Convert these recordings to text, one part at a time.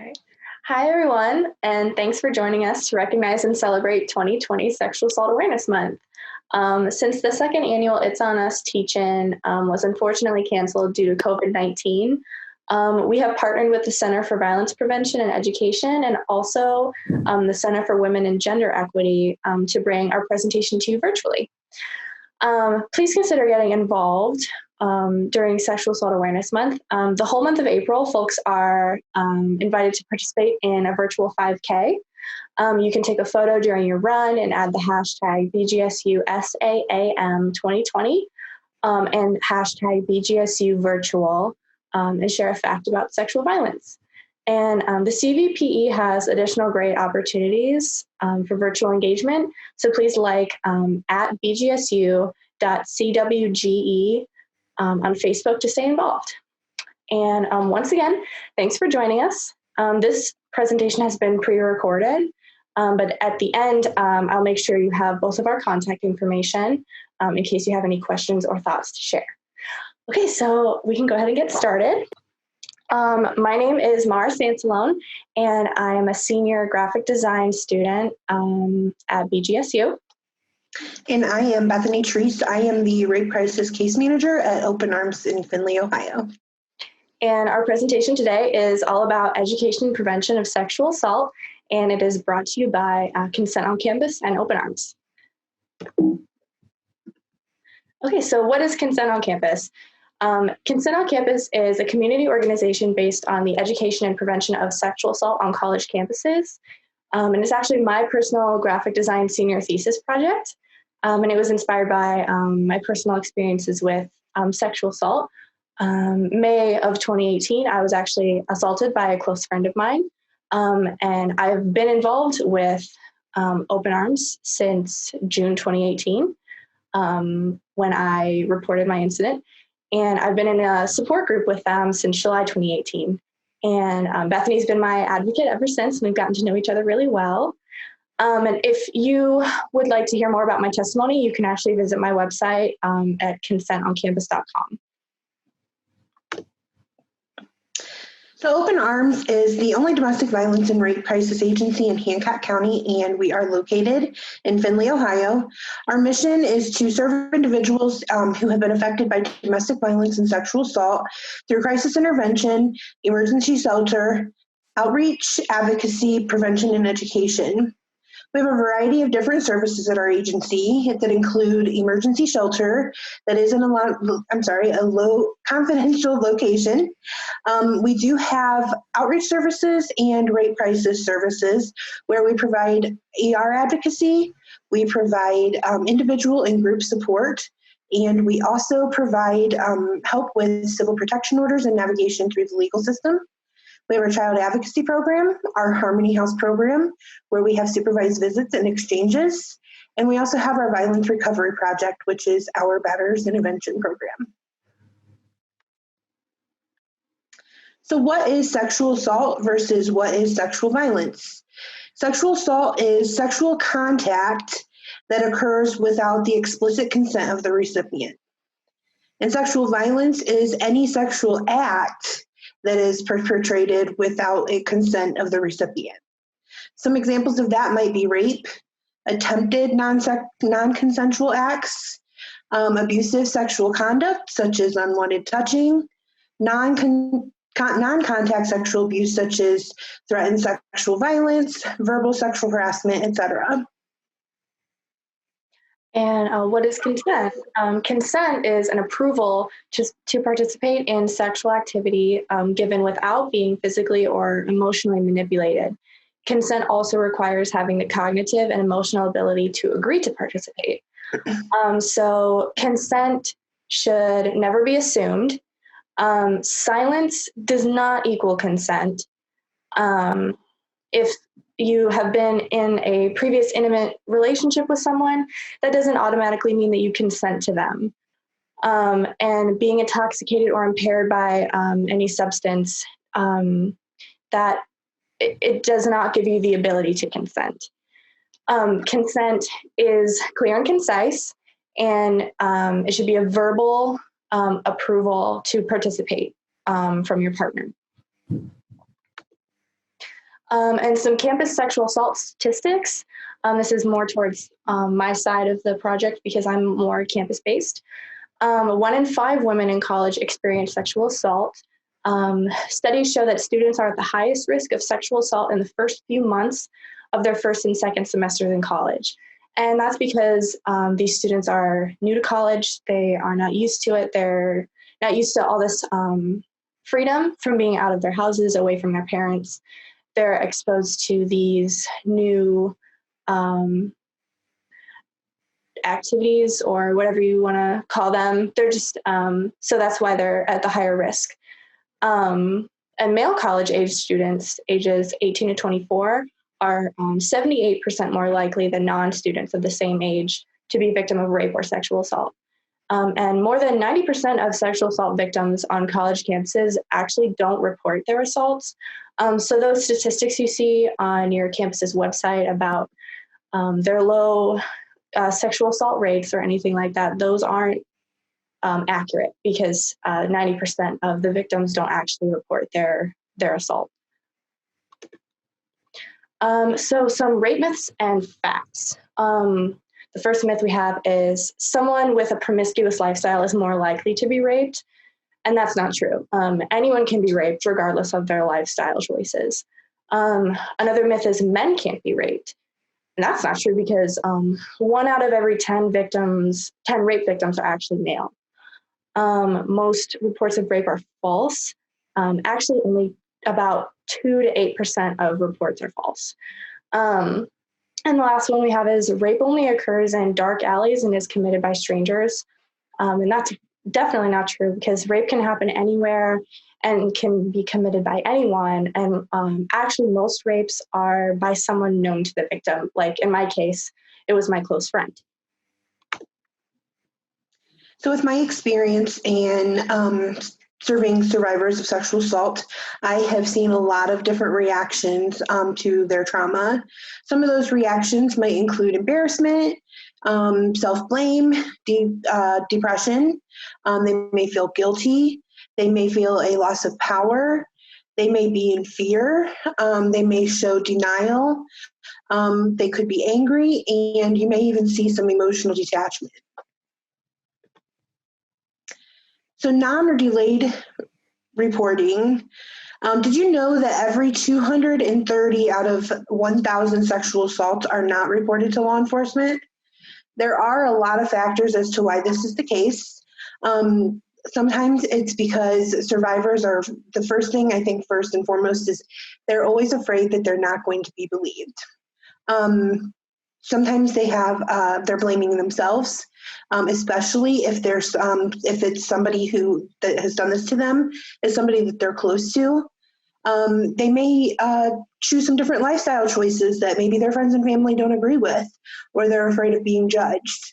Okay. Hi, everyone, and thanks for joining us to recognize and celebrate 2020 Sexual Assault Awareness Month. Since the second annual It's On Us teach-in was unfortunately canceled due to COVID-19, we have partnered with the Center for Violence Prevention and Education and also the Center for Women and Gender Equity to bring our presentation to you virtually. Please consider getting involved during Sexual Assault Awareness Month. The whole month of April, folks are invited to participate in a virtual 5K. You can take a photo during your run and add the hashtag BGSU SAAM 2020 and hashtag BGSU virtual and share a fact about sexual violence. And the CVPE has additional great opportunities for virtual engagement. So please like at bgsu.cwge on Facebook to stay involved. And once again, thanks for joining us. This presentation has been pre-recorded, but at the end, I'll make sure you have both of our contact information in case you have any questions or thoughts to share. Okay, so we can go ahead and get started. My name is Mara Sansalone, and I am a senior graphic design student at BGSU. And I am Bethany Treece. I am the Rape Crisis Case Manager at Open Arms in Findlay, Ohio. And our presentation today is all about education and prevention of sexual assault, and it is brought to you by Consent on Campus and Open Arms. Okay, so what is Consent on Campus? Consent on Campus is a community organization based on the education and prevention of sexual assault on college campuses. And it's actually my personal graphic design senior thesis project. And it was inspired by my personal experiences with sexual assault. May of 2018, I was actually assaulted by a close friend of mine. And I've been involved with Open Arms since June 2018, when I reported my incident. And I've been in a support group with them since July 2018. And Bethany's been my advocate ever since, and we've gotten to know each other really well. And if you would like to hear more about my testimony, you can actually visit my website at consentoncampus.com. So Open Arms is the only domestic violence and rape crisis agency in Hancock County, and we are located in Findlay, Ohio. Our mission is to serve individuals who have been affected by domestic violence and sexual assault through crisis intervention, emergency shelter, outreach, advocacy, prevention, and education. We have a variety of different services at our agency that include emergency shelter that is in a low confidential location. We do have outreach services and rape crisis services where we provide ER advocacy, we provide individual and group support, and we also provide help with civil protection orders and navigation through the legal system. We have our child advocacy program, our Harmony House program, where we have supervised visits and exchanges. And we also have our violence recovery project, which is our Batters Intervention program. So what is sexual assault versus what is sexual violence? Sexual assault is sexual contact that occurs without the explicit consent of the recipient. And sexual violence is any sexual act that is perpetrated without a consent of the recipient. Some examples of that might be rape, attempted non-consensual acts, abusive sexual conduct such as unwanted touching, non-contact sexual abuse such as threatened sexual violence, verbal sexual harassment, etc. And what is consent? Consent is an approval to participate in sexual activity given without being physically or emotionally manipulated. Consent also requires having the cognitive and emotional ability to agree to participate. So consent should never be assumed. Silence does not equal consent. If you have been in a previous intimate relationship with someone, that doesn't automatically mean that you consent to them. And being intoxicated or impaired by any substance, that it does not give you the ability to consent. Consent is clear and concise, and it should be a verbal approval to participate from your partner. And some campus sexual assault statistics. This is more towards my side of the project because I'm more campus-based. 1 in 5 women in college experience sexual assault. Studies show that students are at the highest risk of sexual assault in the first few months of their first and second semesters in college. And that's because these students are new to college. They are not used to it. They're not used to all this freedom from being out of their houses, away from their parents. They're exposed to these new activities or whatever you want to call them. They're just, so that's why they're at the higher risk. And male college age students, ages 18 to 24, are 78% more likely than non-students of the same age to be victim of rape or sexual assault. And more than 90% of sexual assault victims on college campuses actually don't report their assaults. So those statistics you see on your campus's website about their low sexual assault rates or anything like that, those aren't accurate because 90% of the victims don't actually report their assault. So some rape myths and facts. The first myth we have is someone with a promiscuous lifestyle is more likely to be raped, and that's not true. Anyone can be raped regardless of their lifestyle choices. Another myth is men can't be raped, and that's not true because 1 out of every 10 rape victims are actually male. Most reports of rape are false. Actually, only about 2 to 8% of reports are false. And the last one we have is rape only occurs in dark alleys and is committed by strangers. And that's definitely not true because rape can happen anywhere and can be committed by anyone. And actually, most rapes are by someone known to the victim. Like in my case, it was my close friend. So with my experience in serving survivors of sexual assault, I have seen a lot of different reactions to their trauma. Some of those reactions might include embarrassment, self-blame, depression. They may feel guilty. They may feel a loss of power. They may be in fear. They may show denial. They could be angry, and you may even see some emotional detachment. So non or delayed reporting. Did you know that every 230 out of 1,000 sexual assaults are not reported to law enforcement? There are a lot of factors as to why this is the case. Sometimes it's because survivors are, the first thing I think first and foremost is they're always afraid that they're not going to be believed. Sometimes they're blaming themselves, especially if it's somebody that has done this to them, is somebody that they're close to. They may choose some different lifestyle choices that maybe their friends and family don't agree with, or they're afraid of being judged.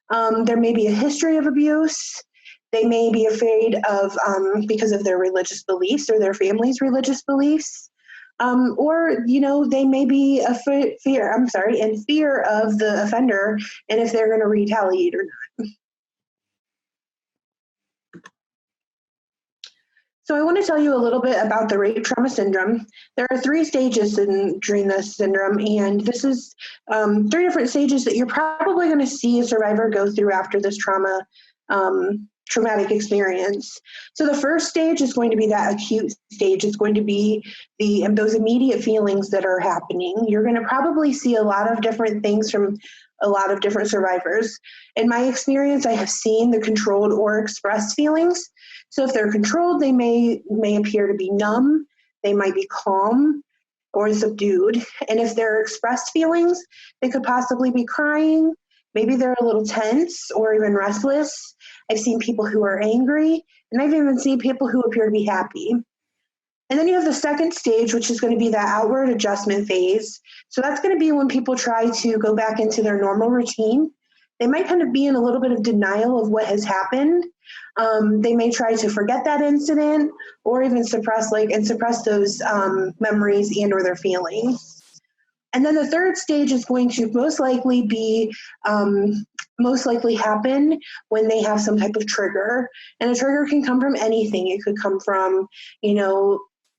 There may be a history of abuse. They may be afraid of because of their religious beliefs or their family's religious beliefs. Or, they may be in fear of the offender and if they're going to retaliate or not. So I want to tell you a little bit about the rape trauma syndrome. There are 3 stages during this syndrome, and this is 3 different stages that you're probably going to see a survivor go through after this traumatic experience. So the first stage is going to be that acute stage. It's going to be those immediate feelings that are happening. You're going to probably see a lot of different things from a lot of different survivors. In my experience, I have seen the controlled or expressed feelings. So if they're controlled, they may appear to be numb, they might be calm or subdued. And if they're expressed feelings, they could possibly be crying, maybe they're a little tense or even restless. I've seen people who are angry, and I've even seen people who appear to be happy. And then you have the second stage, which is going to be that outward adjustment phase. So that's going to be when people try to go back into their normal routine. They might kind of be in a little bit of denial of what has happened. They may try to forget that incident or even suppress those memories and or their feelings. And then the third stage is going to most likely happen when they have some type of trigger. And a trigger can come from anything. It could come from,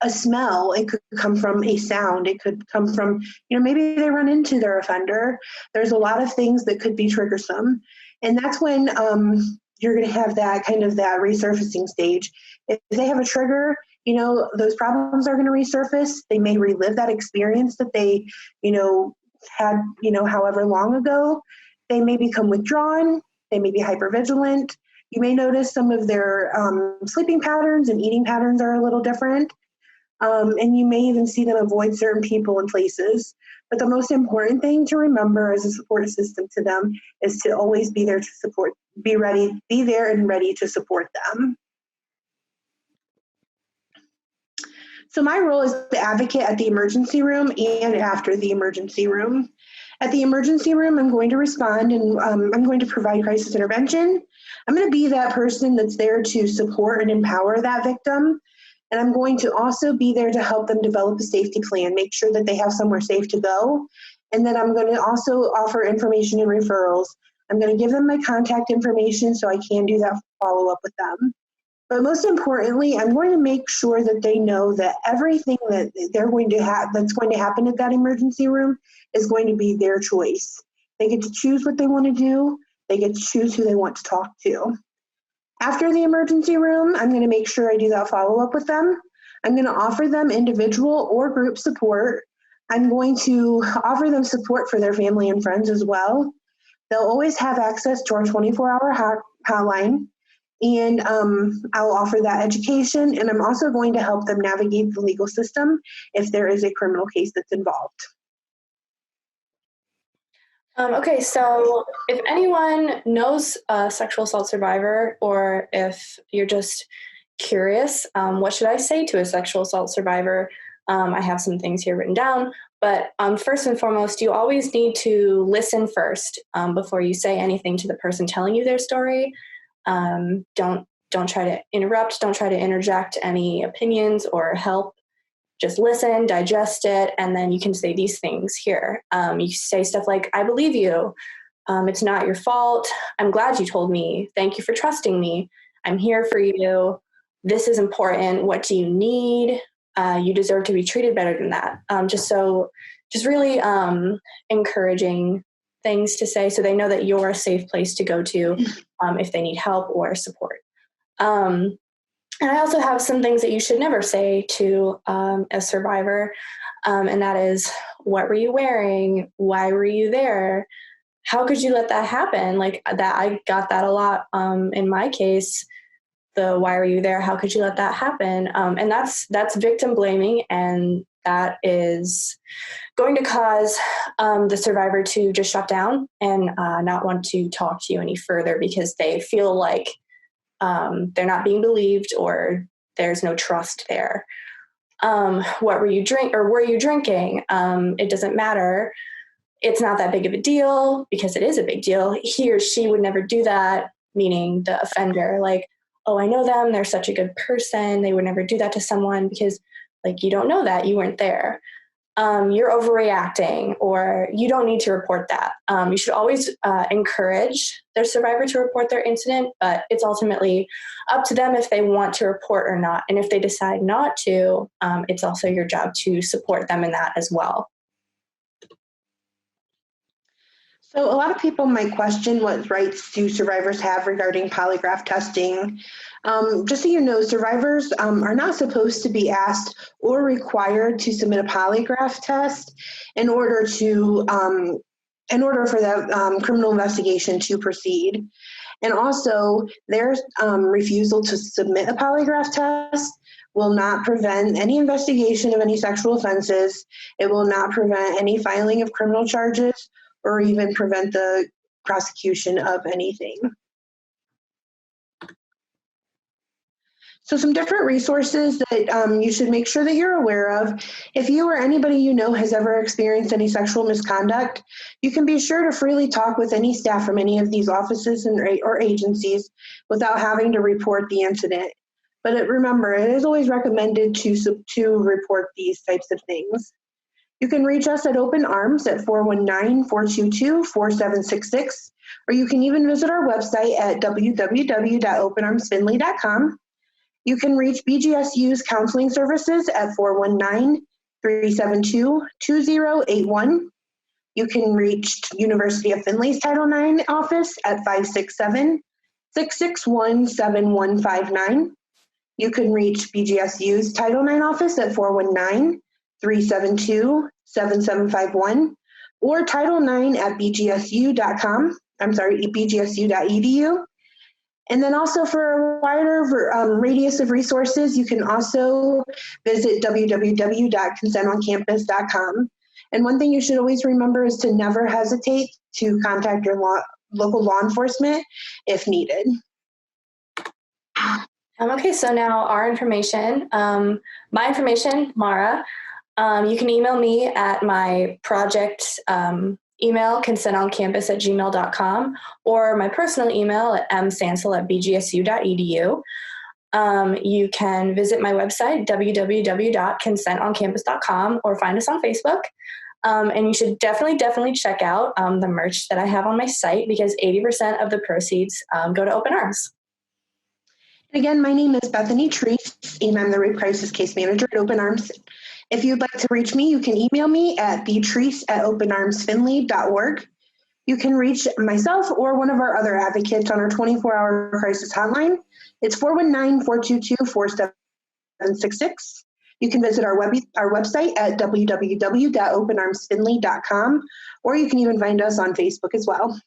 a smell. It could come from a sound. It could come from, maybe they run into their offender. There's a lot of things that could be triggersome. And that's when you're going to have that kind of that resurfacing stage. If they have a trigger, those problems are going to resurface. They may relive that experience that they, had, however long ago. They may become withdrawn. They may be hypervigilant. You may notice some of their sleeping patterns and eating patterns are a little different. And you may even see them avoid certain people and places. But the most important thing to remember as a support system to them is to always be there to support, be there and ready to support them. So my role is the advocate at the emergency room and after the emergency room. At the emergency room, I'm going to respond and I'm going to provide crisis intervention. I'm going to be that person that's there to support and empower that victim. And I'm going to also be there to help them develop a safety plan, make sure that they have somewhere safe to go. And then I'm going to also offer information and referrals. I'm going to give them my contact information so I can do that follow-up with them. But most importantly, I'm going to make sure that they know that everything that they're going to have that's going to happen at that emergency room is going to be their choice. They get to choose what they want to do. They get to choose who they want to talk to. After the emergency room, I'm going to make sure I do that follow-up with them. I'm going to offer them individual or group support. I'm going to offer them support for their family and friends as well. They'll always have access to our 24-hour hotline. And I'll offer that education, and I'm also going to help them navigate the legal system if there is a criminal case that's involved. Okay, so if anyone knows a sexual assault survivor, or if you're just curious, what should I say to a sexual assault survivor? I have some things here written down, but first and foremost, you always need to listen first before you say anything to the person telling you their story. Don't try to interrupt. Don't try to interject any opinions or help. Just listen, digest it, and then you can say these things here. You say stuff like, I believe you. It's not your fault. I'm glad you told me. Thank you for trusting me. I'm here for you. This is important. What do you need? You deserve to be treated better than that. Just really encouraging things to say so they know that you're a safe place to go to if they need help or support. And I also have some things that you should never say to a survivor, and that is, what were you wearing? Why were you there? How could you let that happen? Like that, I got that a lot in my case. The why were you there? How could you let that happen? And that's victim blaming, and that is going to cause the survivor to just shut down and not want to talk to you any further because they feel like they're not being believed or there's no trust there. What were you were you drinking? It doesn't matter. It's not that big of a deal because it is a big deal. He or she would never do that, meaning the offender. Like, oh, I know them. They're such a good person. They would never do that to someone because, like, you don't know that. You weren't there. You're overreacting, or you don't need to report that. You should always encourage their survivor to report their incident, but it's ultimately up to them if they want to report or not. And if they decide not to, it's also your job to support them in that as well. So a lot of people might question what rights do survivors have regarding polygraph testing. Just so you know, survivors are not supposed to be asked or required to submit a polygraph test in order for the criminal investigation to proceed. And also, their refusal to submit a polygraph test will not prevent any investigation of any sexual offenses. It will not prevent any filing of criminal charges or even prevent the prosecution of anything. So some different resources that you should make sure that you're aware of. If you or anybody you know has ever experienced any sexual misconduct, you can be sure to freely talk with any staff from any of these offices or agencies without having to report the incident. But remember, it is always recommended to report these types of things. You can reach us at Open Arms at 419-422-4766, or you can even visit our website at www.openarmsfindlay.com. You can reach BGSU's counseling services at 419-372-2081. You can reach University of Findlay's Title IX office at 567-661-7159. You can reach BGSU's Title IX office at 419-372-7751 or title9@bgsu.com. bgsu.edu. And then also for a wider radius of resources, you can also visit www.consentOnCampus.com. And one thing you should always remember is to never hesitate to contact your local law enforcement if needed. Okay, so now our information, my information, Mara, you can email me at my project email, consentoncampus@gmail.com, or my personal email at msansel@bgsu.edu. You can visit my website, www.consentoncampus.com, or find us on Facebook. And you should definitely check out the merch that I have on my site, because 80% of the proceeds go to Open Arms. Again, my name is Bethany Treece, and I'm the Rape Crisis Case Manager at Open Arms. If you'd like to reach me, you can email me at btreece@openarmsfindlay.org. You can reach myself or one of our other advocates on our 24-hour crisis hotline. It's 419-422-4766. You can visit our website at www.openarmsfindlay.com, or you can even find us on Facebook as well.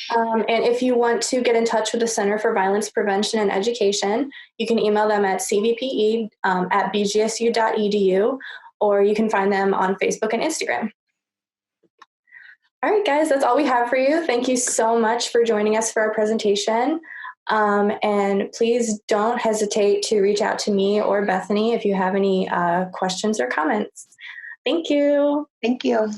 And if you want to get in touch with the Center for Violence Prevention and Education, you can email them at cvpe@bgsu.edu, or you can find them on Facebook and Instagram. All right, guys, that's all we have for you. Thank you so much for joining us for our presentation. And please don't hesitate to reach out to me or Bethany if you have any questions or comments. Thank you. Thank you.